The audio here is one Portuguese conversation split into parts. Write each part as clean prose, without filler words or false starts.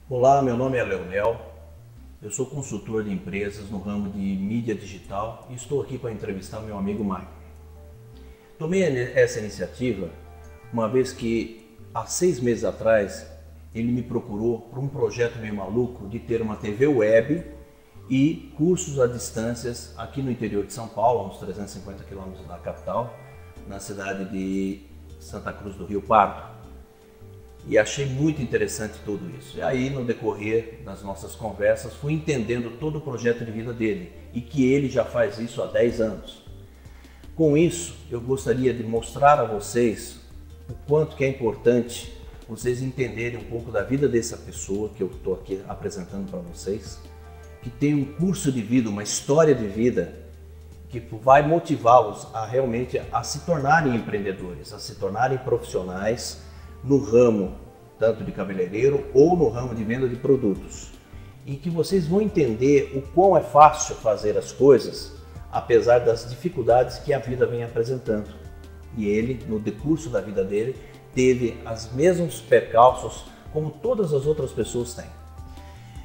Olá, meu nome é Leonel, eu sou consultor de empresas no ramo de mídia digital e estou aqui para entrevistar meu amigo Maicon. Tomei essa iniciativa uma vez que há 6 meses atrás ele me procurou para um projeto meio maluco de ter uma TV web e cursos à distância aqui no interior de São Paulo, a uns 350 quilômetros da capital, na cidade de Santa Cruz do Rio Pardo. E achei muito interessante tudo isso. E aí, no decorrer das nossas conversas, fui entendendo todo o projeto de vida dele e que ele já faz isso há 10 anos. Com isso, eu gostaria de mostrar a vocês o quanto que é importante vocês entenderem um pouco da vida dessa pessoa que eu estou aqui apresentando para vocês, que tem um curso de vida, uma história de vida que vai motivá-los a realmente a se tornarem empreendedores, a se tornarem profissionais no ramo tanto de cabeleireiro ou no ramo de venda de produtos, e que vocês vão entender o quão é fácil fazer as coisas, apesar das dificuldades que a vida vem apresentando. E ele, no decurso da vida dele, teve os mesmos percalços como todas as outras pessoas têm.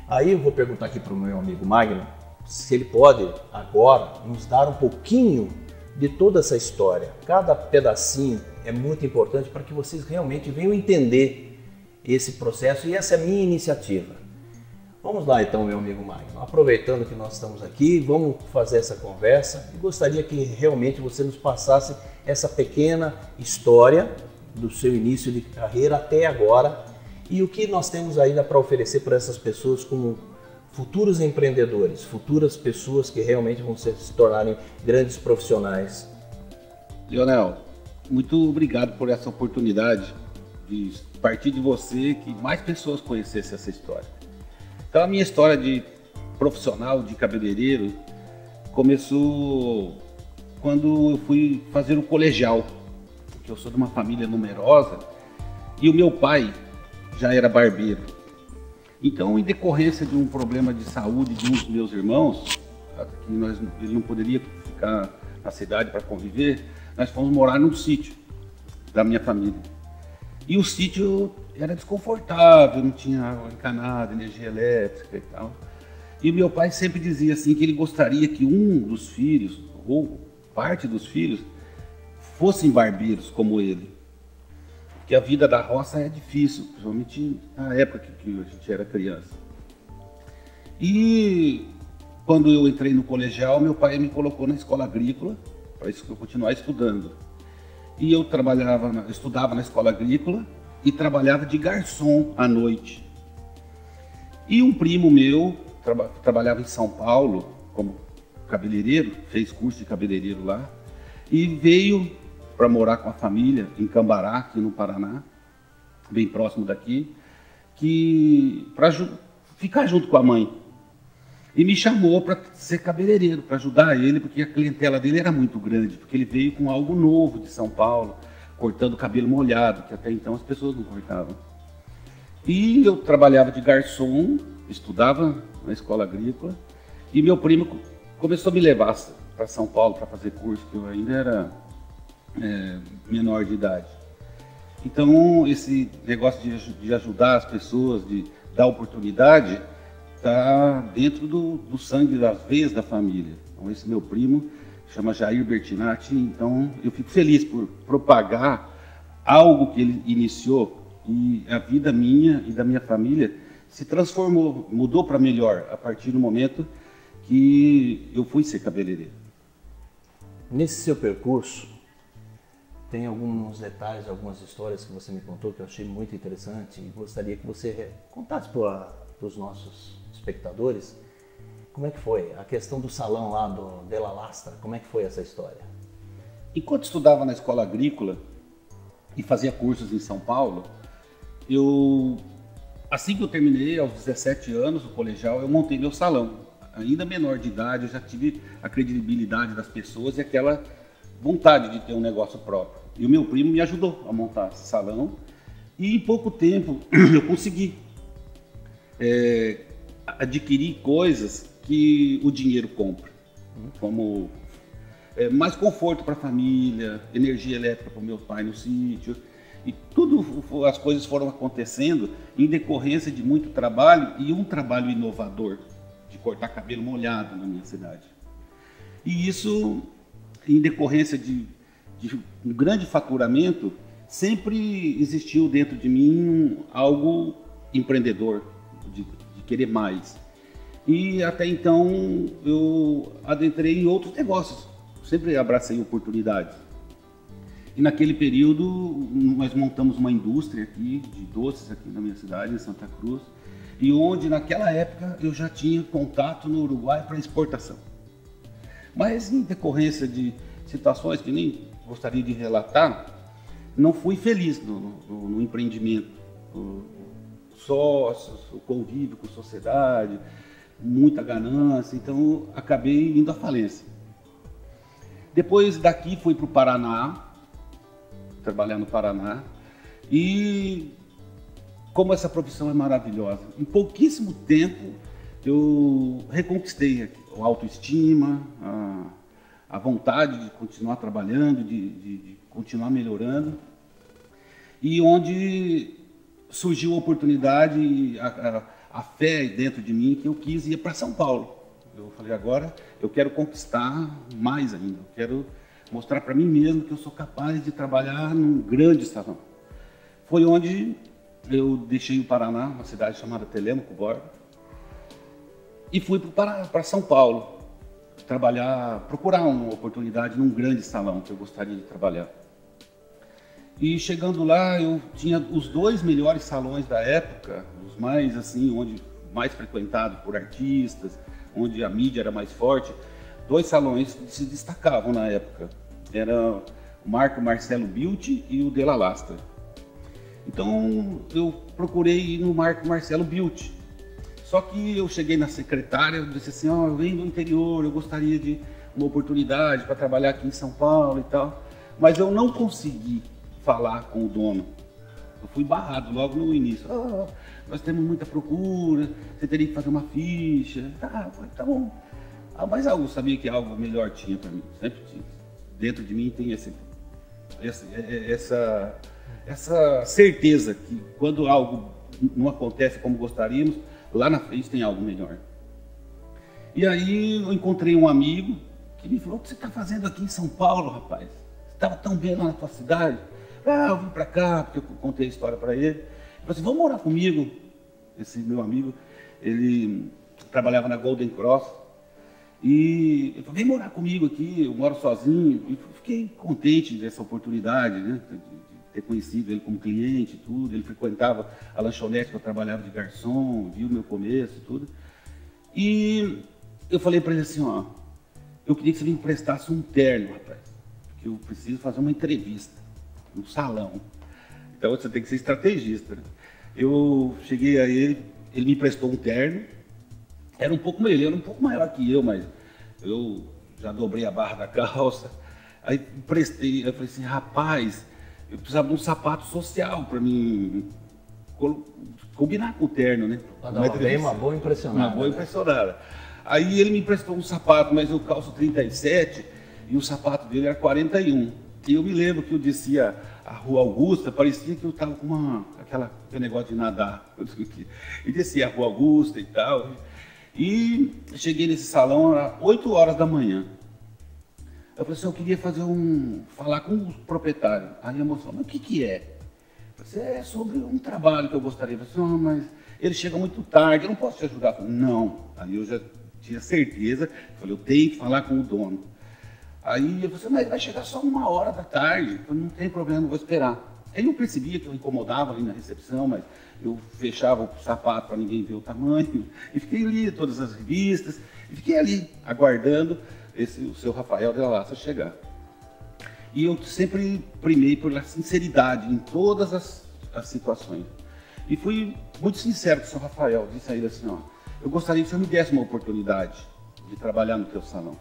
Aí eu vou perguntar aqui para o meu amigo Magno se ele pode agora nos dar um pouquinho de toda essa história. Cada pedacinho é muito importante para que vocês realmente venham entender esse processo, e essa é a minha iniciativa. Vamos lá então, meu amigo Magno, aproveitando que nós estamos aqui, vamos fazer essa conversa e gostaria que realmente você nos passasse essa pequena história do seu início de carreira até agora e o que nós temos ainda para oferecer para essas pessoas como futuros empreendedores, futuras pessoas que realmente vão se tornarem grandes profissionais. Leonel, muito obrigado por essa oportunidade de partir de você, que mais pessoas conhecessem essa história. Então a minha história de profissional, de cabeleireiro, começou quando eu fui fazer o colegial, porque eu sou de uma família numerosa e o meu pai já era barbeiro. Então, em decorrência de um problema de saúde de um dos meus irmãos, que ele não poderia ficar na cidade para conviver, nós fomos morar num sítio da minha família. E o sítio era desconfortável, não tinha água encanada, energia elétrica e tal. E meu pai sempre dizia assim que ele gostaria que um dos filhos, ou parte dos filhos, fossem barbeiros como ele. Porque a vida da roça é difícil, principalmente na época que a gente era criança. E quando eu entrei no colegial, meu pai me colocou na escola agrícola para eu continuar estudando. E eu estudava na escola agrícola e trabalhava de garçom à noite. E um primo meu trabalhava em São Paulo como cabeleireiro, fez curso de cabeleireiro lá, e veio para morar com a família em Cambará, aqui no Paraná, bem próximo daqui, para ficar junto com a mãe. E me chamou para ser cabeleireiro, para ajudar ele, porque a clientela dele era muito grande, porque ele veio com algo novo de São Paulo, cortando cabelo molhado, que até então as pessoas não cortavam. E eu trabalhava de garçom, estudava na escola agrícola, e meu primo começou a me levar para São Paulo para fazer curso, que eu ainda era menor de idade. Então, esse negócio de ajudar as pessoas, de dar oportunidade, está dentro do sangue, das veias da família. Então, esse meu primo chama Jair Bertinati, então eu fico feliz por propagar algo que ele iniciou, e a vida minha e da minha família se transformou, mudou para melhor a partir do momento que eu fui ser cabeleireiro. Nesse seu percurso, tem alguns detalhes, algumas histórias que você me contou que eu achei muito interessante e gostaria que você contasse para os nossos espectadores como é que foi a questão do salão lá do Della Lastra, como é que foi essa história? Enquanto estudava na escola agrícola e fazia cursos em São Paulo, assim que eu terminei, aos 17 anos, o colegial, eu montei meu salão. Ainda menor de idade, eu já tive a credibilidade das pessoas e aquela vontade de ter um negócio próprio. E o meu primo me ajudou a montar esse salão e em pouco tempo eu consegui adquirir coisas que o dinheiro compra, como mais conforto para a família, energia elétrica para o meu pai no sítio. E tudo, as coisas foram acontecendo em decorrência de muito trabalho e um trabalho inovador, de cortar cabelo molhado na minha cidade. E isso, em decorrência de um grande faturamento, sempre existiu dentro de mim algo empreendedor, de querer mais. E até então eu adentrei em outros negócios, sempre abracei oportunidades. E naquele período nós montamos uma indústria aqui de doces aqui na minha cidade, em Santa Cruz, e onde naquela época eu já tinha contato no Uruguai para exportação. Mas em decorrência de situações que nem gostaria de relatar, não fui feliz no empreendimento. Sócios, o convívio com a sociedade, muita ganância, então acabei indo à falência. Depois daqui fui para o Paraná, trabalhar no Paraná, e como essa profissão é maravilhosa, em pouquíssimo tempo eu reconquistei a autoestima, a vontade de continuar trabalhando, de continuar melhorando, e onde surgiu a oportunidade, a fé dentro de mim que eu quis ir para São Paulo. Eu falei, agora eu quero conquistar mais ainda, eu quero mostrar para mim mesmo que eu sou capaz de trabalhar num grande salão. Foi onde eu deixei o Paraná, uma cidade chamada Telêmaco Borba, e fui para São Paulo, procurar uma oportunidade num grande salão que eu gostaria de trabalhar. E chegando lá, eu tinha os 2 melhores salões da época, os mais assim, onde mais frequentado por artistas, onde a mídia era mais forte. 2 salões que se destacavam na época. Era o Marco Marcelo Bilti e o Della Lastra. Então eu procurei ir no Marco Marcelo Bilti. Só que eu cheguei na secretária e disse assim, eu venho do interior, eu gostaria de uma oportunidade para trabalhar aqui em São Paulo e tal. Mas eu não consegui falar com o dono. Eu fui barrado logo no início. Nós temos muita procura, você teria que fazer uma ficha. Tá bom. Mas eu sabia que algo melhor tinha para mim. Sempre tinha. Dentro de mim tem essa certeza que quando algo não acontece como gostaríamos, lá na frente tem algo melhor. E aí eu encontrei um amigo que me falou, o que você está fazendo aqui em São Paulo, rapaz? Você estava tão bem lá na tua cidade? Eu vim para cá, porque eu contei a história para ele. Ele falou assim, vamos morar comigo. Esse meu amigo, ele trabalhava na Golden Cross. E ele falou, vem morar comigo aqui, eu moro sozinho. E fiquei contente dessa oportunidade, né? De ter conhecido ele como cliente e tudo. Ele frequentava a lanchonete que eu trabalhava de garçom, viu o meu começo e tudo. E eu falei para ele assim, eu queria que você me emprestasse um terno, rapaz, porque eu preciso fazer uma entrevista no salão. Então você tem que ser estrategista, né? Eu cheguei a ele me emprestou um terno, ele era um pouco maior que eu, mas eu já dobrei a barra da calça. Aí emprestei, eu falei assim, rapaz, eu precisava de um sapato social para mim combinar com o terno, né? Uma boa impressionada. Uma boa impressionada. Aí ele me emprestou um sapato, mas eu calço 37 e o sapato dele era 41. E eu me lembro que eu descia a Rua Augusta, parecia que eu estava com aquele negócio de nadar. E descia a Rua Augusta e tal. E cheguei nesse salão, era 8 horas da manhã. Eu falei assim, eu queria falar com o proprietário. Aí a moça falou, mas o que é? Eu falei assim, é sobre um trabalho que eu gostaria. Eu falei assim, mas ele chega muito tarde, eu não posso te ajudar. Eu falei, não. Aí eu já tinha certeza, eu falei, eu tenho que falar com o dono. Aí eu falei assim, mas vai chegar só 1 hora da tarde, então não tem problema, eu vou esperar. Aí eu percebia que eu incomodava ali na recepção, mas eu fechava o sapato para ninguém ver o tamanho, e fiquei ali todas as revistas, e fiquei ali aguardando o seu Rafael Della Lastra chegar. E eu sempre primei pela sinceridade em todas as situações. E fui muito sincero com o seu Rafael, disse a ele assim, eu gostaria que o senhor me desse uma oportunidade de trabalhar no teu salão.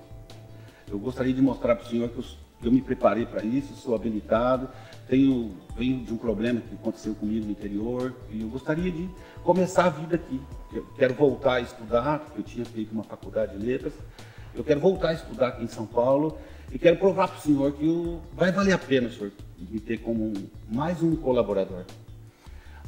Eu gostaria de mostrar para o senhor que eu me preparei para isso, sou habilitado, venho de um problema que aconteceu comigo no interior e eu gostaria de começar a vida aqui. Eu quero voltar a estudar, porque eu tinha feito uma faculdade de letras, eu quero voltar a estudar aqui em São Paulo e quero provar para o senhor que vai valer a pena, senhor, me ter como mais um colaborador.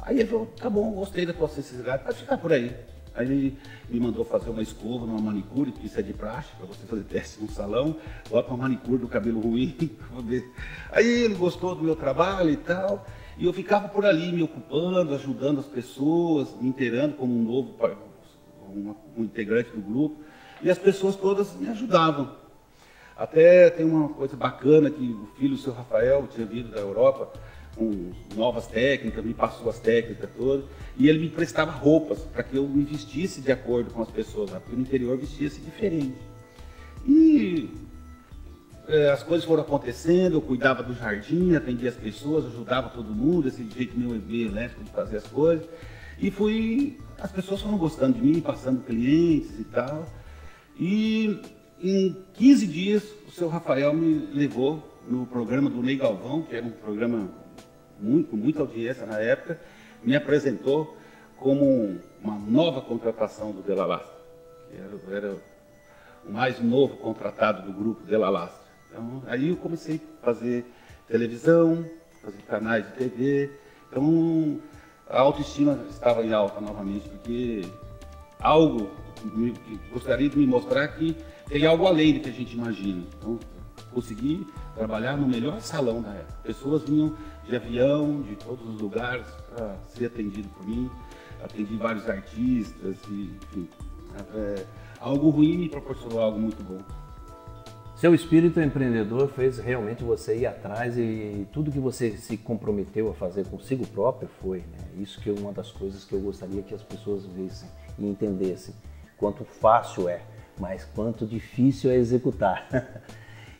Aí ele falou, tá bom, gostei da tua sensibilidade, pode ficar por aí. Aí ele me mandou fazer uma escova numa manicure, que isso é de praxe, para você fazer teste no salão, bota uma manicure do cabelo ruim, vou ver. Aí ele gostou do meu trabalho e tal, e eu ficava por ali me ocupando, ajudando as pessoas, me inteirando como um integrante do grupo, e as pessoas todas me ajudavam. Até tem uma coisa bacana que o filho do seu Rafael tinha vindo da Europa, com novas técnicas, me passou as técnicas todas, e ele me emprestava roupas para que eu me vestisse de acordo com as pessoas, né? Porque no interior vestia-se diferente. E as coisas foram acontecendo, eu cuidava do jardim, atendia as pessoas, ajudava todo mundo, esse jeito meu elétrico de fazer as coisas, e as pessoas foram gostando de mim, passando clientes e tal, e em 15 dias o seu Rafael me levou no programa do Ney Galvão, que era um programa com muita audiência na época, me apresentou como uma nova contratação do Della Lastra, que era o mais novo contratado do grupo Della Lastra. Então, aí eu comecei a fazer televisão, fazer canais de TV, então a autoestima estava em alta novamente, porque algo que gostaria de me mostrar que tem algo além do que a gente imagina. Então, consegui trabalhar no melhor salão da época. Pessoas vinham de avião, de todos os lugares, para ser atendido por mim. Atendi vários artistas, e, enfim. Algo ruim me proporcionou algo muito bom. Seu espírito empreendedor fez realmente você ir atrás e tudo que você se comprometeu a fazer consigo próprio foi, né? Isso que é uma das coisas que eu gostaria que as pessoas vissem e entendessem. Quanto fácil é, mas quanto difícil é executar.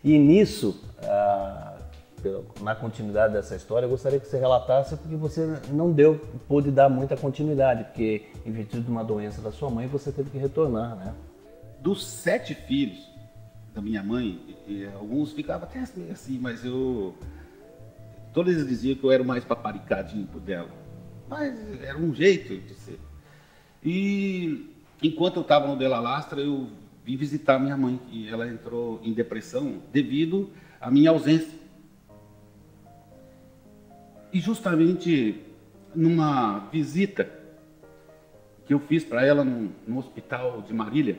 E nisso, na continuidade dessa história, eu gostaria que você relatasse porque você não pôde dar muita continuidade, porque em virtude de uma doença da sua mãe, você teve que retornar, né? Dos 7 filhos da minha mãe, alguns ficavam até assim, mas todos eles diziam que eu era o mais paparicadinho dela. Mas era um jeito de ser. E enquanto eu estava no Della Lastra, eu vim visitar minha mãe, e ela entrou em depressão devido à minha ausência. E justamente numa visita que eu fiz para ela no hospital de Marília,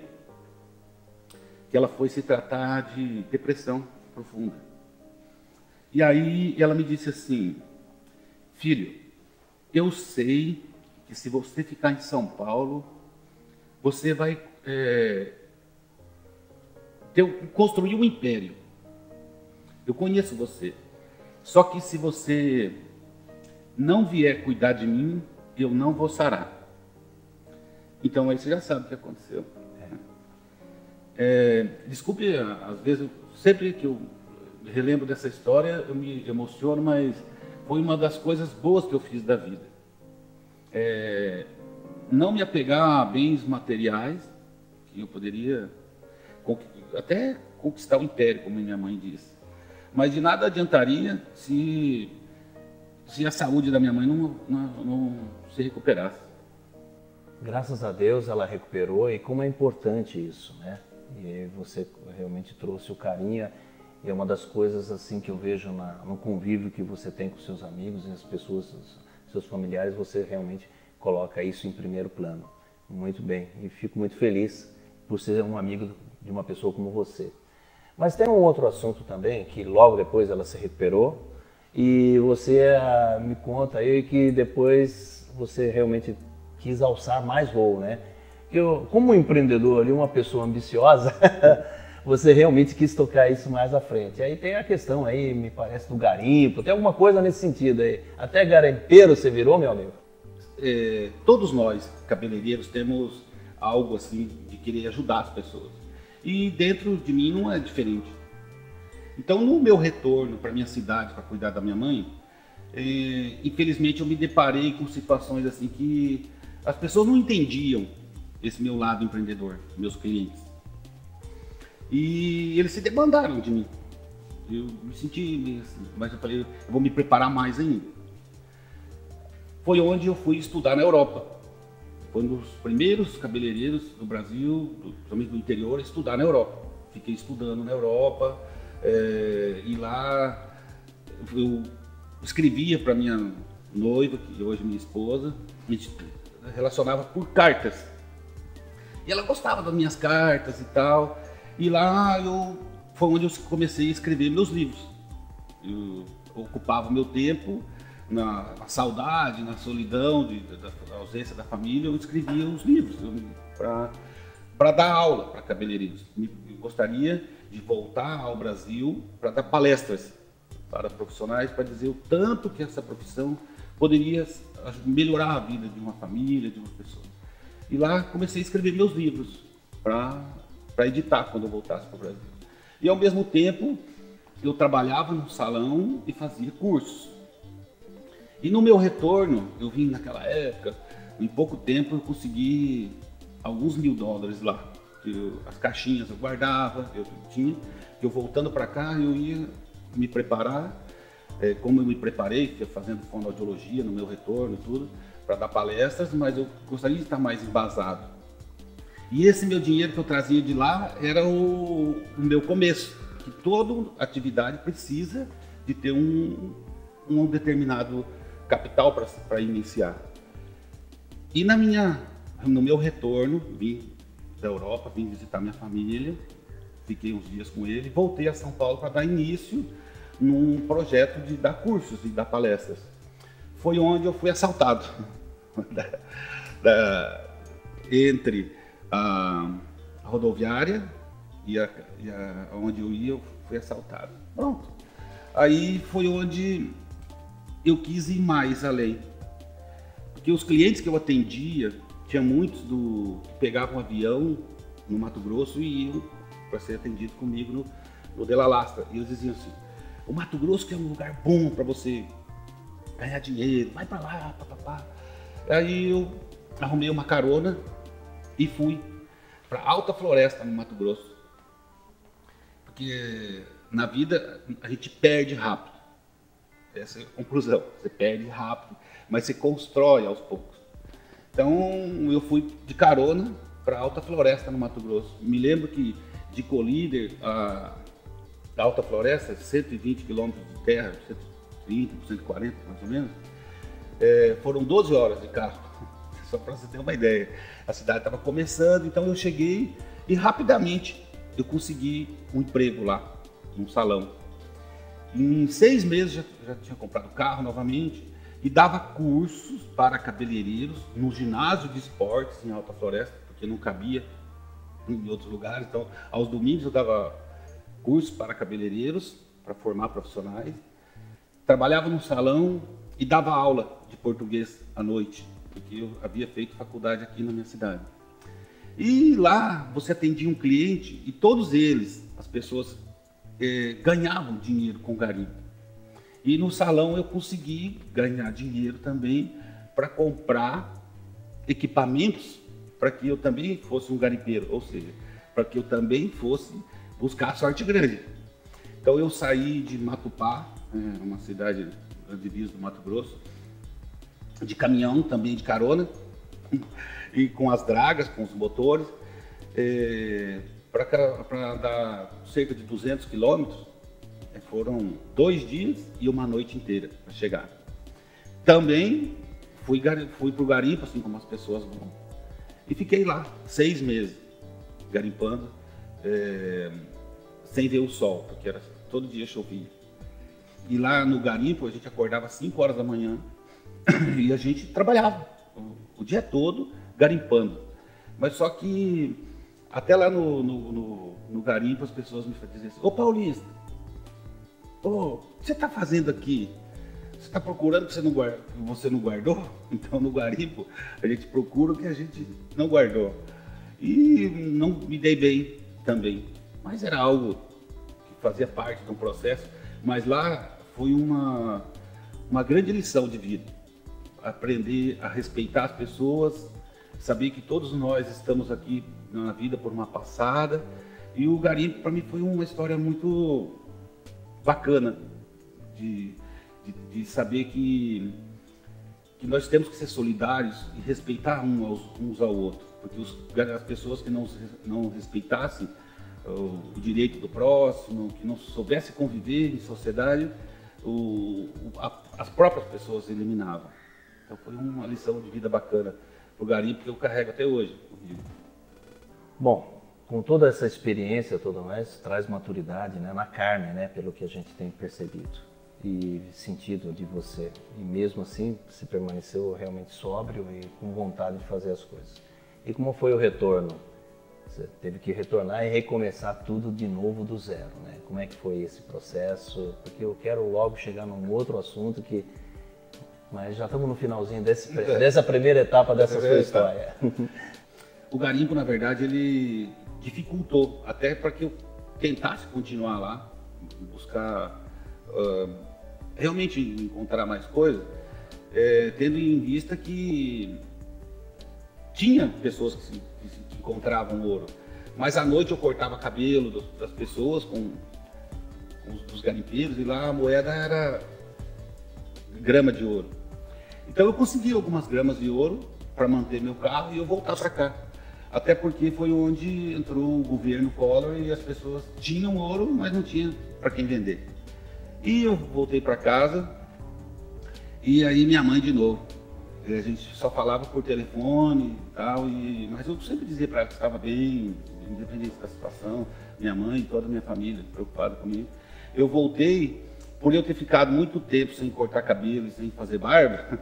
que ela foi se tratar de depressão profunda. E aí ela me disse assim, filho, eu sei que se você ficar em São Paulo, você vai construir um império. Eu conheço você. Só que se você não vier cuidar de mim, eu não vou sarar. Então aí você já sabe o que aconteceu. Desculpe, às vezes, sempre que eu relembro dessa história, eu me emociono, mas foi uma das coisas boas que eu fiz da vida. Não me apegar a bens materiais, que eu poderia até conquistar o império, como minha mãe disse. Mas de nada adiantaria se a saúde da minha mãe não se recuperasse. Graças a Deus ela recuperou, e como é importante isso, né? E você realmente trouxe o carinho, e é uma das coisas assim que eu vejo no convívio que você tem com seus amigos e as pessoas, seus familiares, você realmente coloca isso em primeiro plano. Muito bem, e fico muito feliz por ser um amigo de uma pessoa como você. Mas tem um outro assunto também, que logo depois ela se recuperou, e você me conta aí que depois você realmente quis alçar mais voo, né? Como um empreendedor ali, uma pessoa ambiciosa, você realmente quis tocar isso mais à frente. Aí tem a questão aí, me parece, do garimpo, tem alguma coisa nesse sentido aí. Até garimpeiro você virou, meu amigo? Todos nós, cabeleireiros, temos algo assim de querer ajudar as pessoas. E dentro de mim não é diferente. Então, no meu retorno para minha cidade, para cuidar da minha mãe, infelizmente eu me deparei com situações assim que as pessoas não entendiam esse meu lado empreendedor, meus clientes. E eles se demandaram de mim. Eu me senti meio assim, mas eu falei, eu vou me preparar mais ainda. Foi onde eu fui estudar na Europa. Foi um dos primeiros cabeleireiros do Brasil, principalmente do interior, a estudar na Europa. Fiquei estudando na Europa, E lá eu escrevia para minha noiva, que hoje é minha esposa, a gente relacionava por cartas. E ela gostava das minhas cartas e tal. E lá foi onde eu comecei a escrever meus livros. Eu ocupava o meu tempo na saudade, na solidão, da ausência da família, eu escrevia os livros para dar aula para cabeleireiros. Eu gostaria de voltar ao Brasil para dar palestras para profissionais, para dizer o tanto que essa profissão poderia melhorar a vida de uma família, de uma pessoa. E lá comecei a escrever meus livros para editar quando eu voltasse para o Brasil. E ao mesmo tempo eu trabalhava no salão e fazia cursos. E no meu retorno, eu vim naquela época, em pouco tempo eu consegui alguns $1000 lá. As caixinhas eu guardava, eu voltando para cá eu ia me preparar, como eu me preparei, fazendo fonoaudiologia no meu retorno, tudo, para dar palestras, mas eu gostaria de estar mais embasado. E esse meu dinheiro que eu trazia de lá era o meu começo, que toda atividade precisa de ter um determinado capital para iniciar. E no meu retorno, vim da Europa, vim visitar minha família, fiquei uns dias com ele, voltei a São Paulo para dar início num projeto de dar cursos e dar palestras. Foi onde eu fui assaltado. Entre a rodoviária e onde eu ia, eu fui assaltado. Pronto. Aí foi onde eu quis ir mais além. Porque os clientes que eu atendia, tinha muitos que pegavam um avião no Mato Grosso e iam para ser atendido comigo no Della Lastra. E eles diziam assim, o Mato Grosso que é um lugar bom para você ganhar dinheiro, vai para lá, papapá. Aí eu arrumei uma carona e fui para Alta Floresta, no Mato Grosso. Porque na vida a gente perde rápido. Essa é a conclusão. Você perde rápido, mas você constrói aos poucos. Então eu fui de carona para Alta Floresta, no Mato Grosso. Me lembro que de Colíder a Alta Floresta, 120 quilômetros de terra, 130, 140 mais ou menos, foram 12 horas de carro, só para você ter uma ideia. A cidade estava começando, então eu cheguei e rapidamente eu consegui um emprego lá, num salão. Em 6 meses já tinha comprado carro novamente e dava cursos para cabeleireiros no ginásio de esportes em Alta Floresta, porque não cabia em outros lugares. Então, aos domingos eu dava cursos para cabeleireiros, para formar profissionais. Trabalhava no salão e dava aula de português à noite, porque eu havia feito faculdade aqui na minha cidade. E lá você atendia um cliente e todos eles, as pessoas, ganhavam dinheiro com garimpo. E no salão eu consegui ganhar dinheiro também para comprar equipamentos para que eu também fosse um garimpeiro, ou seja, para que eu também fosse buscar a sorte grande. Então eu saí de Matupá, uma cidade divisa do Mato Grosso, de caminhão também, de carona, e com as dragas, com os motores, para dar cerca de 200 quilômetros, foram 2 dias e uma noite inteira para chegar. Também fui para o garimpo, assim como as pessoas vão, e fiquei lá 6 meses, garimpando, sem ver o sol, porque todo dia chovia. E lá no garimpo a gente acordava às 5 horas da manhã e a gente trabalhava o dia todo garimpando. Mas só que até lá no garimpo as pessoas me diziam assim, ô Paulista, o que você está fazendo aqui? Você está procurando o que você não guardou? Então no garimpo a gente procura o que a gente não guardou. E não me dei bem também, mas era algo que fazia parte de um processo. Mas lá foi uma grande lição de vida. Aprender a respeitar as pessoas, saber que todos nós estamos aqui na vida por uma passada. E o garimpo para mim foi uma história muito bacana de saber que nós temos que ser solidários e respeitar uns ao outro, porque as pessoas que não respeitassem o direito do próximo, que não soubesse conviver em sociedade, as próprias pessoas eliminavam. Então foi uma lição de vida bacana pro garimpo que eu carrego até hoje comigo. Bom, com toda essa experiência, tudo mais, traz maturidade, né, na carne, né, pelo que a gente tem percebido e sentido de você. E mesmo assim, você permaneceu realmente sóbrio e com vontade de fazer as coisas. E como foi o retorno? Você teve que retornar e recomeçar tudo de novo do zero, né? Como é que foi esse processo? Porque eu quero logo chegar num outro assunto que... Mas já estamos no finalzinho dessa primeira etapa dessa sua história. O garimpo, na verdade, ele dificultou até para que eu tentasse continuar lá, buscar realmente encontrar mais coisas, tendo em vista que tinha pessoas que encontravam ouro, mas à noite eu cortava cabelo das pessoas com os garimpeiros e lá a moeda era grama de ouro. Então eu consegui algumas gramas de ouro para manter meu carro e eu voltar para cá. Até porque foi onde entrou o governo Collor e as pessoas tinham ouro, mas não tinha para quem vender. E eu voltei para casa e aí minha mãe de novo. A gente só falava por telefone e tal, mas eu sempre dizia para ela que estava bem, independente da situação, minha mãe e toda a minha família preocupada comigo. Eu voltei, por eu ter ficado muito tempo sem cortar cabelo e sem fazer barba,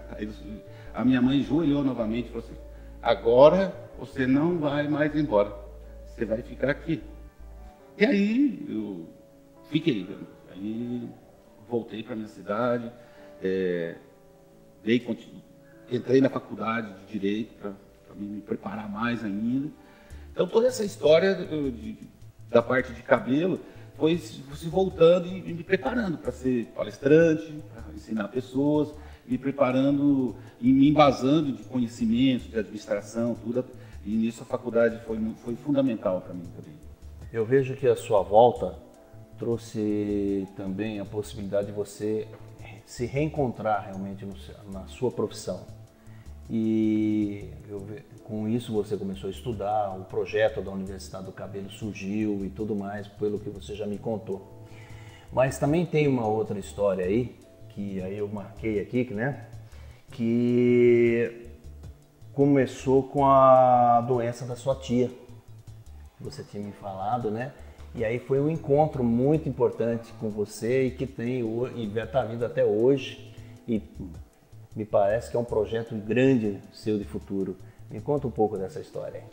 a minha mãe joelhou novamente e falou assim, agora você não vai mais embora, você vai ficar aqui. E aí eu fiquei, aí voltei para minha cidade, entrei na faculdade de Direito para me preparar mais ainda. Então toda essa história da parte de cabelo foi se voltando e me preparando para ser palestrante, para ensinar pessoas, me preparando e me embasando de conhecimentos, de administração, tudo. E nisso a faculdade foi fundamental para mim também. Eu vejo que a sua volta trouxe também a possibilidade de você se reencontrar realmente na sua profissão. E com isso você começou a estudar, o projeto da Universidade do Cabelo surgiu e tudo mais, pelo que você já me contou. Mas também tem uma outra história aí, que aí eu marquei aqui, né? Que começou com a doença da sua tia, que você tinha me falado, né? E aí foi um encontro muito importante com você e que está vindo até hoje. E me parece que é um projeto grande seu de futuro. Me conta um pouco dessa história aí.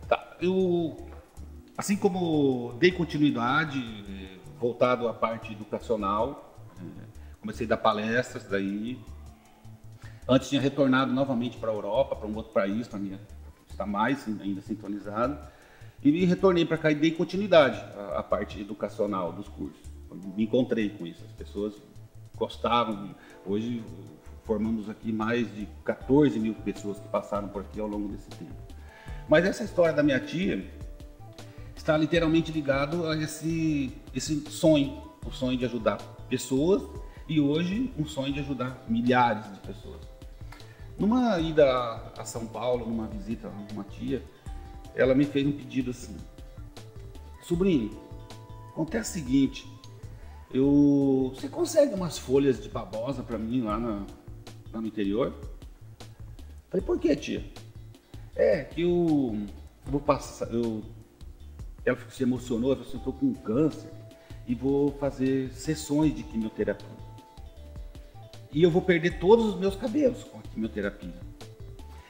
Tá, assim como dei continuidade, voltado à parte educacional, comecei a dar palestras daí. Antes tinha retornado novamente para a Europa, para um outro país, para estar mais ainda sintonizado. E retornei para cá e dei continuidade à parte educacional dos cursos. Me encontrei com isso, as pessoas gostavam. Hoje formamos aqui mais de 14 mil pessoas que passaram por aqui ao longo desse tempo. Mas essa história da minha tia está literalmente ligado a esse sonho, o sonho de ajudar pessoas e hoje um sonho de ajudar milhares de pessoas. Numa ida a São Paulo, numa visita a uma tia, ela me fez um pedido assim, sobrinho, acontece o seguinte, você consegue umas folhas de babosa para mim lá no interior? Falei, por que, tia? Que eu vou passar, ela se emocionou, ela falou assim, eu tô com câncer e vou fazer sessões de quimioterapia. E eu vou perder todos os meus cabelos com a quimioterapia.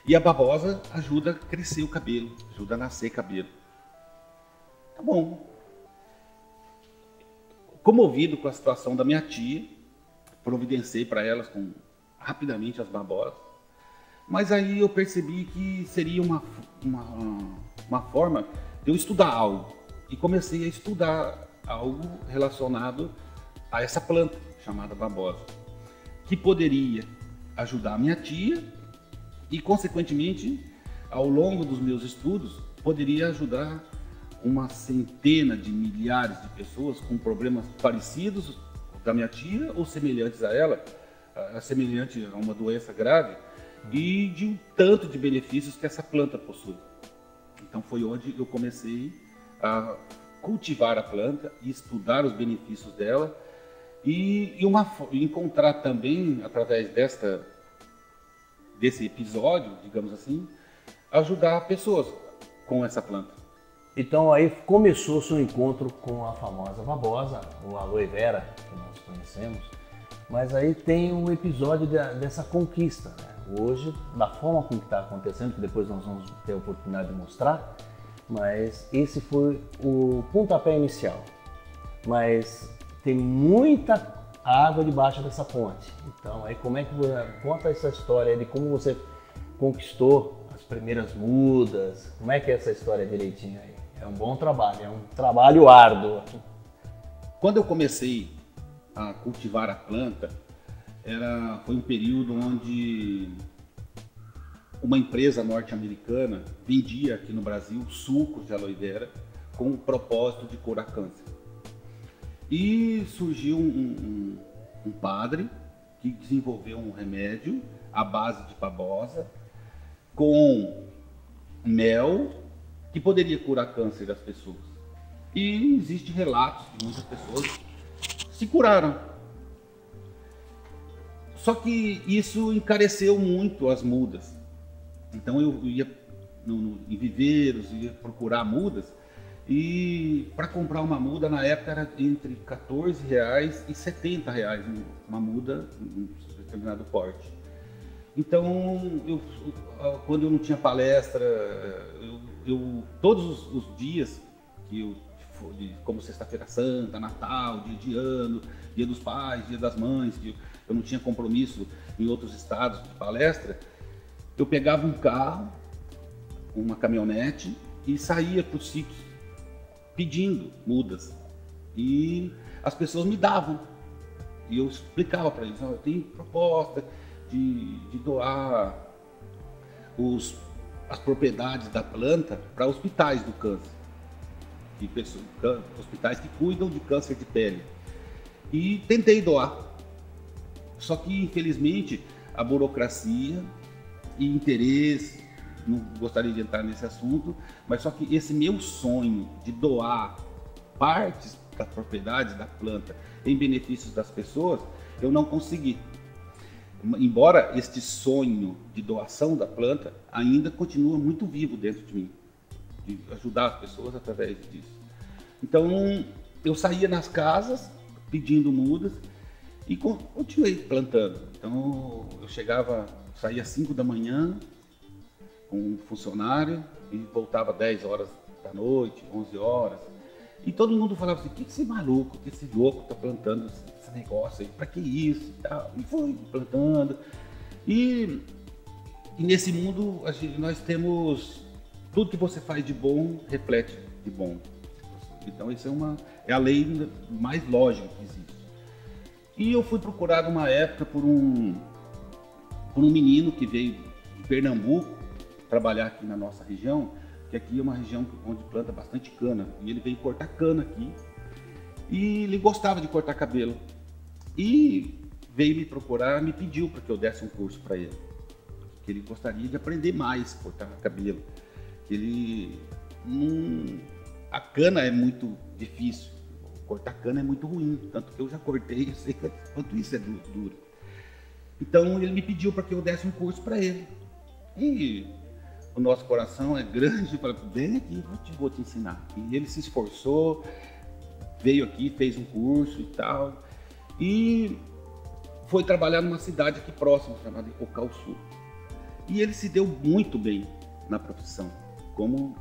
E a babosa ajuda a crescer o cabelo, ajuda a nascer cabelo. Tá bom. Comovido com a situação da minha tia, providenciei para elas rapidamente as babosas. Mas aí eu percebi que seria uma forma de eu estudar algo. E comecei a estudar algo relacionado a essa planta chamada babosa, que poderia ajudar a minha tia e, consequentemente, ao longo dos meus estudos, poderia ajudar uma centena de milhares de pessoas com problemas parecidos da minha tia ou semelhantes a ela, semelhante a uma doença grave, e de um tanto de benefícios que essa planta possui. Então foi onde eu comecei a cultivar a planta e estudar os benefícios dela e encontrar também, através desse episódio, digamos assim, ajudar pessoas com essa planta. Então aí começou o seu encontro com a famosa babosa, o aloe vera, que nós conhecemos, mas aí tem um episódio dessa conquista, né? Hoje, da forma como está acontecendo, que depois nós vamos ter a oportunidade de mostrar, mas esse foi o pontapé inicial. Mas tem muita água debaixo dessa ponte. Então aí como é que você conta essa história de como você conquistou as primeiras mudas? Como é que é essa história direitinho aí? É um bom trabalho, é um trabalho árduo. Quando eu comecei a cultivar a planta, foi um período onde uma empresa norte-americana vendia aqui no Brasil sucos de aloe vera com o propósito de curar câncer. E surgiu um padre que desenvolveu um remédio à base de babosa com mel que poderia curar câncer das pessoas. E existem relatos de muitas pessoas se curaram. Só que isso encareceu muito as mudas. Então eu ia em viveiros, ia procurar mudas, e para comprar uma muda na época era entre R$14 e R$70 uma muda em determinado porte. Então quando eu não tinha palestra, todos os dias que como Sexta-feira Santa, Natal, Dia de Ano, Dia dos Pais, Dia das Mães, que eu não tinha compromisso em outros estados de palestra, eu pegava um carro, uma caminhonete e saía para os sítios pedindo mudas. E as pessoas me davam. E eu explicava para eles, eu tenho proposta de doar as propriedades da planta para hospitais do câncer. Hospitais que cuidam de câncer de pele. E tentei doar. Só que, infelizmente, a burocracia e interesse, não gostaria de entrar nesse assunto, mas só que esse meu sonho de doar partes da propriedade da planta em benefícios das pessoas, eu não consegui. Embora este sonho de doação da planta ainda continua muito vivo dentro de mim, de ajudar as pessoas através disso. Então, eu saía nas casas pedindo mudas e continuei plantando. Então, eu saía às 5 da manhã com um funcionário e voltava 10 horas da noite, 11 horas. E todo mundo falava assim, que esse maluco, que esse louco está plantando esse negócio aí, para que isso e tal. E foi plantando. E nesse mundo nós temos tudo que você faz de bom reflete de bom. Então isso é a lei mais lógica que existe. E eu fui procurado uma época por um menino que veio de Pernambuco trabalhar aqui na nossa região, que aqui é uma região onde planta bastante cana. E ele veio cortar cana aqui e ele gostava de cortar cabelo. E veio me procurar, me pediu para que eu desse um curso para ele. Que ele gostaria de aprender mais a cortar cabelo. A cana é muito difícil, cortar cana é muito ruim, tanto que eu já cortei, eu sei quanto isso é duro. Então ele me pediu para que eu desse um curso para ele. E o nosso coração é grande, eu falei, vem aqui, vou te ensinar. E ele se esforçou, veio aqui, fez um curso e tal, e foi trabalhar numa cidade aqui próxima, chamada Cocal Sul. E ele se deu muito bem na profissão, como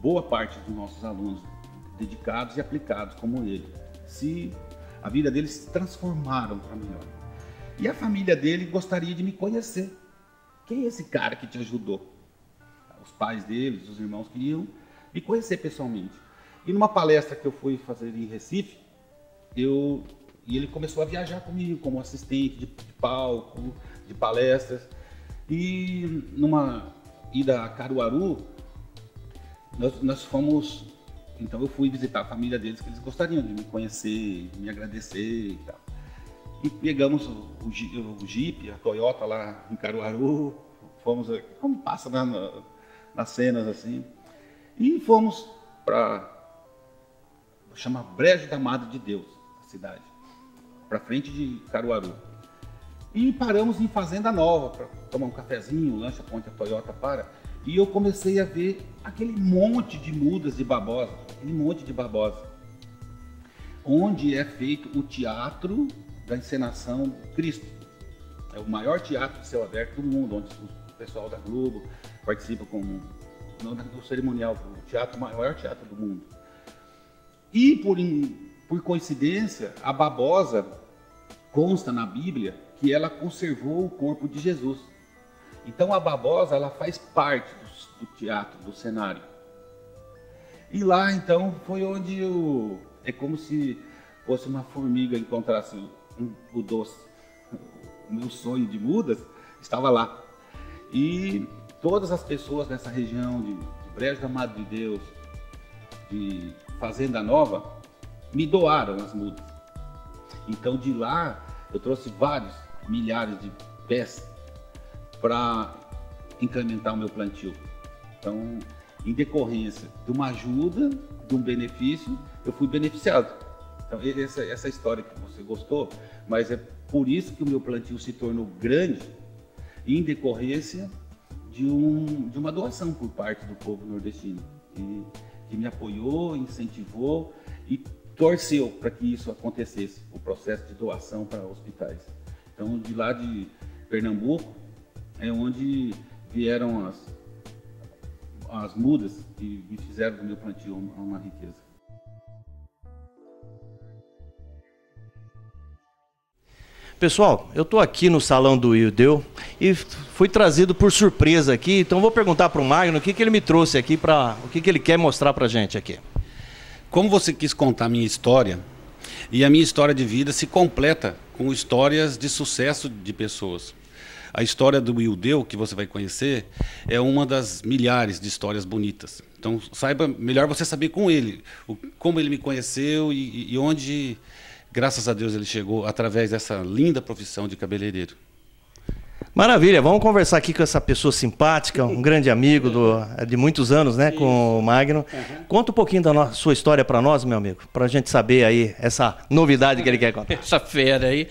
boa parte dos nossos alunos dedicados e aplicados como ele. A vida deles se transformaram para melhor. E a família dele gostaria de me conhecer. Quem é esse cara que te ajudou? Os pais deles, os irmãos queriam me conhecer pessoalmente. E numa palestra que eu fui fazer em Recife, e ele começou a viajar comigo como assistente de palco, de palestras. E numa ida a Caruaru, nós fomos, então eu fui visitar a família deles, que eles gostariam de me conhecer, de me agradecer e tal. E pegamos o Jeep, a Toyota lá em Caruaru, fomos, como passa nas cenas assim, e fomos para chama Brejo da Madre de Deus, a cidade, para frente de Caruaru. E paramos em Fazenda Nova para tomar um cafezinho, um lanche onde a Toyota para. E eu comecei a ver aquele monte de mudas de babosa, onde é feito o teatro da encenação Cristo. É o maior teatro de céu aberto do mundo, onde o pessoal da Globo participa no cerimonial, o maior teatro do mundo. E por coincidência, a babosa consta na Bíblia que ela conservou o corpo de Jesus. Então a babosa, ela faz parte do teatro, do cenário. E lá então foi onde é como se fosse uma formiga encontrasse o doce. O meu sonho de mudas estava lá. E todas as pessoas nessa região de Brejo da Madre de Deus, de Fazenda Nova, me doaram as mudas. Então de lá eu trouxe vários milhares de pés para incrementar o meu plantio. Então, em decorrência de uma ajuda, de um benefício, eu fui beneficiado. Então, essa história que você gostou, mas é por isso que o meu plantio se tornou grande, em decorrência de uma doação por parte do povo nordestino, que me apoiou, incentivou e torceu para que isso acontecesse, o processo de doação para hospitais. Então, de lá de Pernambuco, é onde vieram as mudas que me fizeram do meu plantio uma riqueza. Pessoal, eu estou aqui no salão do Ildeu e fui trazido por surpresa aqui, então vou perguntar para o Magno o que ele me trouxe aqui, o que ele quer mostrar para a gente aqui. Como você quis contar a minha história, e a minha história de vida se completa com histórias de sucesso de pessoas. A história do Ildeu, que você vai conhecer, é uma das milhares de histórias bonitas. Então, melhor você saber com ele, como ele me conheceu e onde, graças a Deus, ele chegou através dessa linda profissão de cabeleireiro. Maravilha, vamos conversar aqui com essa pessoa simpática, um grande amigo de muitos anos, né, com o Magno. Conta um pouquinho da sua história para nós, meu amigo, para a gente saber aí essa novidade que ele quer contar. Essa fera aí.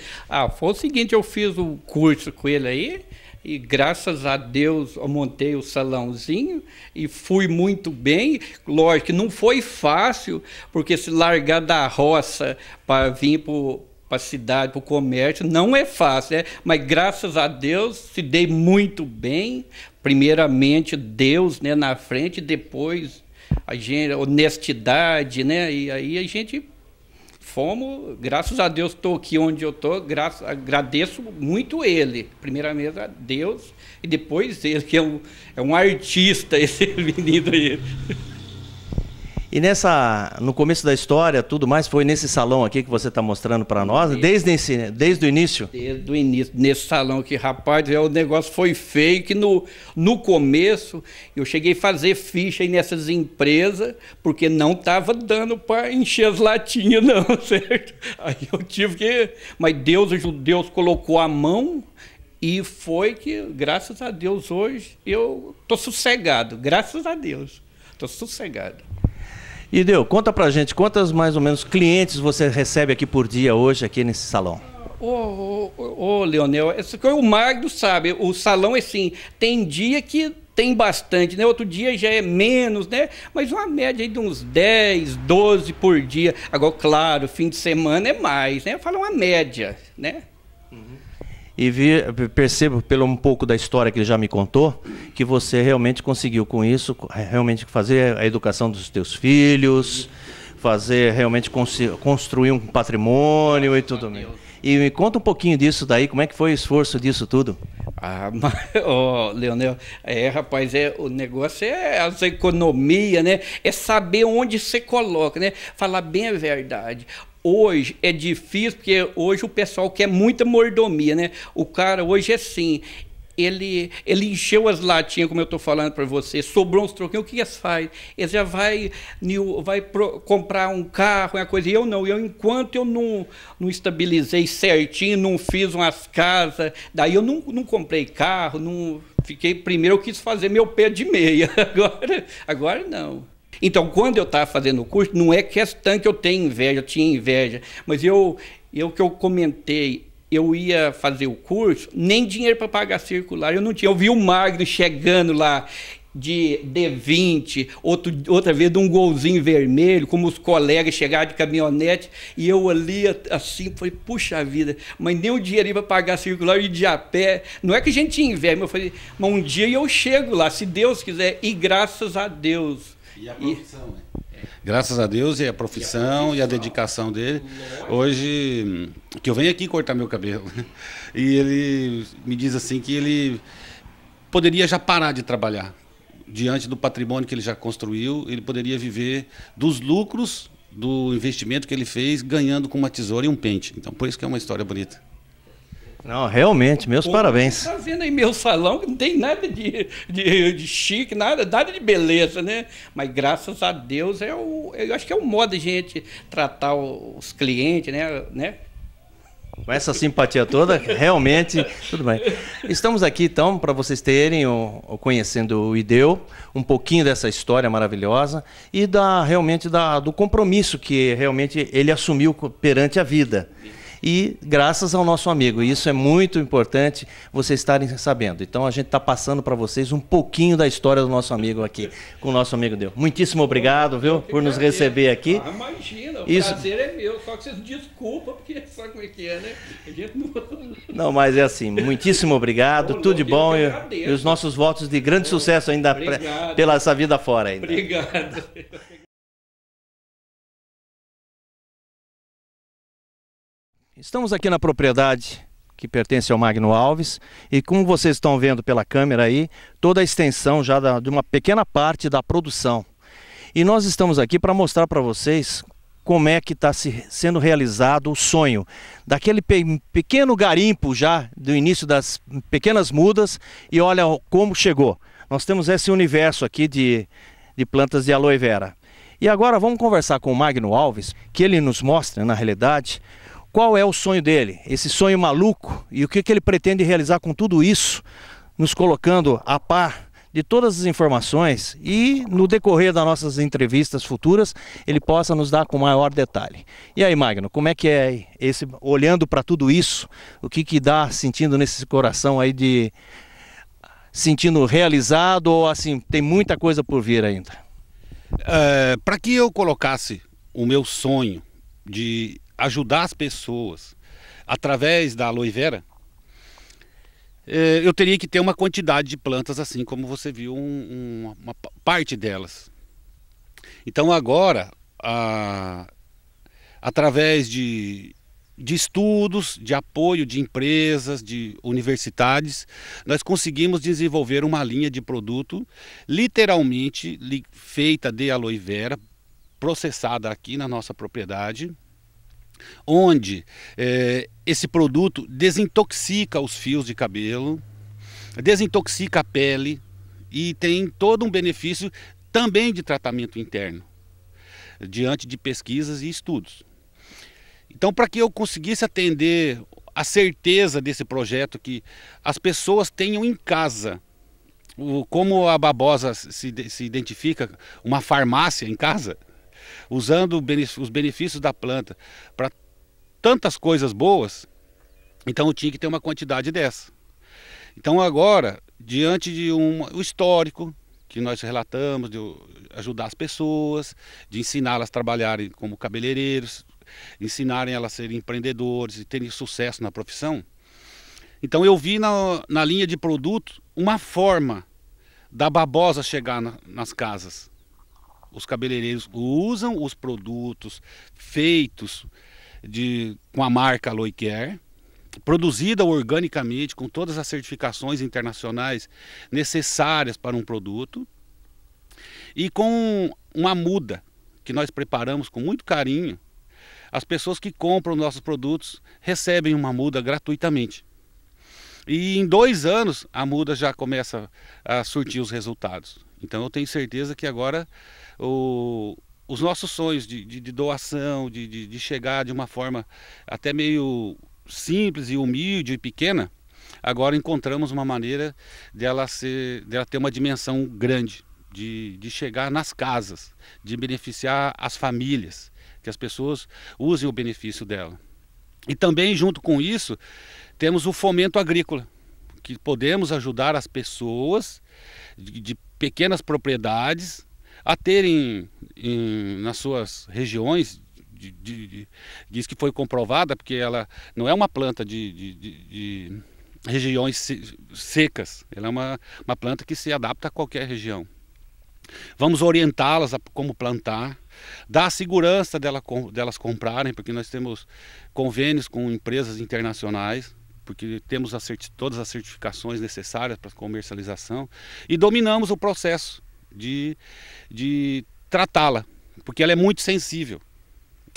Foi o seguinte, eu fiz o curso com ele aí e graças a Deus eu montei o salãozinho e fui muito bem. Lógico que não foi fácil, porque se largar da roça para vir para a cidade, para o comércio, não é fácil, né? Mas graças a Deus se dei muito bem. Primeiramente Deus, né, na frente, depois a gente, honestidade, né? E aí a gente graças a Deus estou aqui onde eu estou, agradeço muito ele, primeiramente a Deus e depois ele, que é um artista, esse menino aí. E no começo da história, tudo mais, foi nesse salão aqui que você está mostrando para nós, desde o início? Desde o início, nesse salão aqui, rapaz, o negócio foi feio, que no começo eu cheguei a fazer ficha aí nessas empresas, porque não estava dando para encher as latinhas não, certo? Aí eu tive que... Mas Deus colocou a mão e foi que, graças a Deus, hoje eu estou sossegado, graças a Deus, estou sossegado. Ildeu, conta pra gente, quantos mais ou menos clientes você recebe aqui por dia hoje, aqui nesse salão? Leonel, isso que o Magno sabe, o salão é assim, tem dia que tem bastante, né? Outro dia já é menos, né? Mas uma média aí de uns 10, 12 por dia. Agora, claro, fim de semana é mais, né? Eu falo uma média, né? E percebo, pelo um pouco da história que ele já me contou, que você realmente conseguiu com isso, realmente fazer a educação dos teus filhos, fazer realmente construir um patrimônio e tudo mais. E me conta um pouquinho disso daí, como é que foi o esforço disso tudo? Leonel, rapaz, o negócio é as economias, né? É saber onde você coloca, né? Falar bem a verdade. Hoje é difícil, porque hoje o pessoal quer muita mordomia, né? O cara hoje é assim, ele encheu as latinhas, como eu estou falando para você, sobrou uns troquinhos, o que eles fazem? Eles já vai comprar um carro, uma coisa, e eu não. Enquanto eu não estabilizei certinho, não fiz umas casas, daí eu não comprei carro, primeiro eu quis fazer meu pé de meia, agora não. Então, quando eu estava fazendo o curso, não é questão que eu tenho inveja, eu tinha inveja, mas eu que eu comentei, eu ia fazer o curso, nem dinheiro para pagar circular eu não tinha. Eu vi o Magno chegando lá de D20, outra vez de um golzinho vermelho, como os colegas chegaram de caminhonete, e eu ali assim, falei, puxa vida, mas nem o dinheiro para pagar circular e de a pé. Não é que a gente tinha inveja, mas eu falei, mas um dia eu chego lá, se Deus quiser, e graças a Deus. E a profissão, né? Graças a Deus e a profissão e a dedicação dele. Hoje, que eu venho aqui cortar meu cabelo, e ele me diz assim que ele poderia já parar de trabalhar. Diante do patrimônio que ele já construiu, ele poderia viver dos lucros do investimento que ele fez, ganhando com uma tesoura e um pente. Então, por isso que é uma história bonita. Não, realmente, meus parabéns. Você está vendo aí meu salão, que não tem nada de chique, nada de beleza, né? Mas graças a Deus, eu acho que é o modo de a gente tratar os clientes, né? Com essa simpatia toda, realmente, tudo bem. Estamos aqui, então, para vocês terem, conhecendo o Ideu, um pouquinho dessa história maravilhosa e realmente do compromisso que realmente ele assumiu perante a vida. E graças ao nosso amigo, e isso é muito importante vocês estarem sabendo. Então a gente está passando para vocês um pouquinho da história do nosso amigo aqui, com o nosso amigo Ideu. Muitíssimo obrigado, viu, por nos receber aqui. Ah, imagina, o prazer é meu, só que vocês desculpam, porque sabe como é que é, né? A gente não, mas é assim, muitíssimo obrigado, tudo de bom e os nossos votos de grande sucesso ainda pela essa vida fora ainda. Obrigado. Estamos aqui na propriedade que pertence ao Magno Alves e como vocês estão vendo pela câmera aí, toda a extensão já de uma pequena parte da produção. E nós estamos aqui para mostrar para vocês como é que está sendo realizado o sonho daquele pequeno garimpo já do início das pequenas mudas e olha como chegou. Nós temos esse universo aqui de plantas de aloe vera. E agora vamos conversar com o Magno Alves, que ele nos mostra na realidade qual é o sonho dele, esse sonho maluco e o que ele pretende realizar com tudo isso, nos colocando a par de todas as informações e no decorrer das nossas entrevistas futuras ele possa nos dar com maior detalhe. E aí, Magno, como é que é olhando para tudo isso, o que dá sentindo nesse coração aí sentindo realizado ou assim, tem muita coisa por vir ainda? Para que eu colocasse o meu sonho de ajudar as pessoas através da aloe vera, eu teria que ter uma quantidade de plantas assim como você viu, uma parte delas. Então agora, através de estudos, de apoio de empresas, de universidades, nós conseguimos desenvolver uma linha de produto literalmente feita de aloe vera, processada aqui na nossa propriedade, onde esse produto desintoxica os fios de cabelo, desintoxica a pele e tem todo um benefício também de tratamento interno, diante de pesquisas e estudos. Então, para que eu conseguisse atender a certeza desse projeto, que as pessoas tenham em casa, como a babosa se identifica, uma farmácia em casa, usando os benefícios da planta para tantas coisas boas, então eu tinha que ter uma quantidade dessa. Então agora, diante de o histórico que nós relatamos, de ajudar as pessoas, de ensiná-las a trabalharem como cabeleireiros, ensinarem elas a serem empreendedores e terem sucesso na profissão, então eu vi na linha de produto uma forma da babosa chegar nas casas. Os cabeleireiros usam os produtos feitos com a marca Aloe Care, produzida organicamente, com todas as certificações internacionais necessárias para um produto, e com uma muda que nós preparamos com muito carinho. As pessoas que compram nossos produtos recebem uma muda gratuitamente. E em 2 anos a muda já começa a surtir os resultados. Então eu tenho certeza que agora os nossos sonhos de doação, de chegar de uma forma até meio simples e humilde e pequena, agora encontramos uma maneira dela ter uma dimensão grande de chegar nas casas, de beneficiar as famílias, que as pessoas usem o benefício dela. E também, junto com isso, temos o fomento agrícola, que podemos ajudar as pessoas de pequenas propriedades a terem nas suas regiões, diz que foi comprovada, porque ela não é uma planta de regiões secas, ela é uma planta que se adapta a qualquer região. Vamos orientá-las a como plantar, dar a segurança delas comprarem, porque nós temos convênios com empresas internacionais, porque temos todas as certificações necessárias para comercialização, e dominamos o processo de tratá-la, porque ela é muito sensível.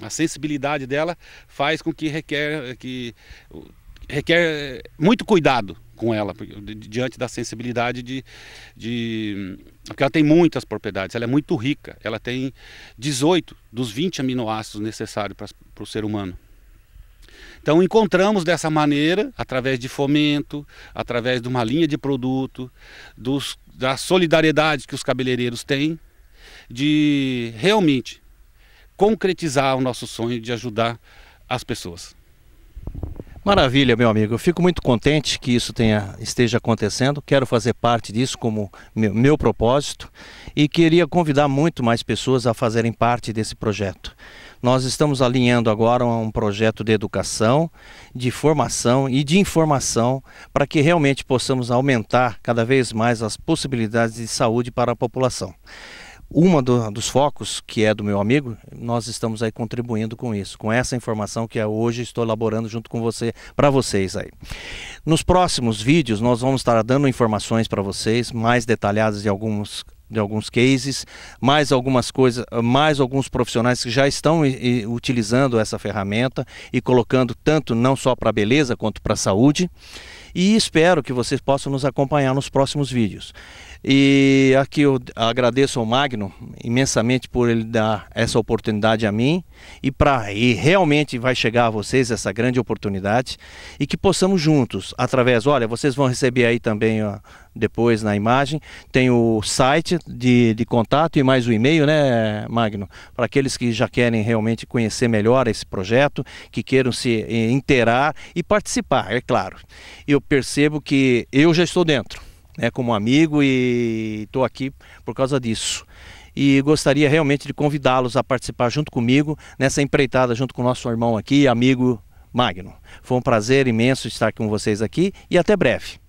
A sensibilidade dela faz com que requer muito cuidado com ela, diante da sensibilidade porque ela tem muitas propriedades, ela é muito rica, ela tem 18 dos 20 aminoácidos necessários para o ser humano. Então encontramos dessa maneira, através de fomento, através de uma linha de produto, da solidariedade que os cabeleireiros têm, de realmente concretizar o nosso sonho de ajudar as pessoas. Maravilha, meu amigo. Eu fico muito contente que isso esteja acontecendo. Quero fazer parte disso como meu propósito e queria convidar muito mais pessoas a fazerem parte desse projeto. Nós estamos alinhando agora um projeto de educação, de formação e de informação para que realmente possamos aumentar cada vez mais as possibilidades de saúde para a população. Dos focos, que é do meu amigo, nós estamos aí contribuindo com isso, com essa informação que hoje estou elaborando junto com você, para vocês aí. Nos próximos vídeos nós vamos estar dando informações para vocês, mais detalhadas de alguns cases, mais algumas coisas, mais alguns profissionais que já estão utilizando essa ferramenta e colocando tanto não só para a beleza quanto para a saúde. E espero que vocês possam nos acompanhar nos próximos vídeos. E aqui eu agradeço ao Magno imensamente por ele dar essa oportunidade a mim e realmente vai chegar a vocês essa grande oportunidade e que possamos juntos, através, olha, vocês vão receber aí também, ó, depois na imagem, tem o site de contato e mais o e-mail, né, Magno? Para aqueles que já querem realmente conhecer melhor esse projeto, que queiram se inteirar e participar, é claro. Eu percebo que eu já estou dentro, né, como amigo, e estou aqui por causa disso. E gostaria realmente de convidá-los a participar junto comigo nessa empreitada, junto com o nosso irmão aqui, amigo Magno. Foi um prazer imenso estar com vocês aqui e até breve.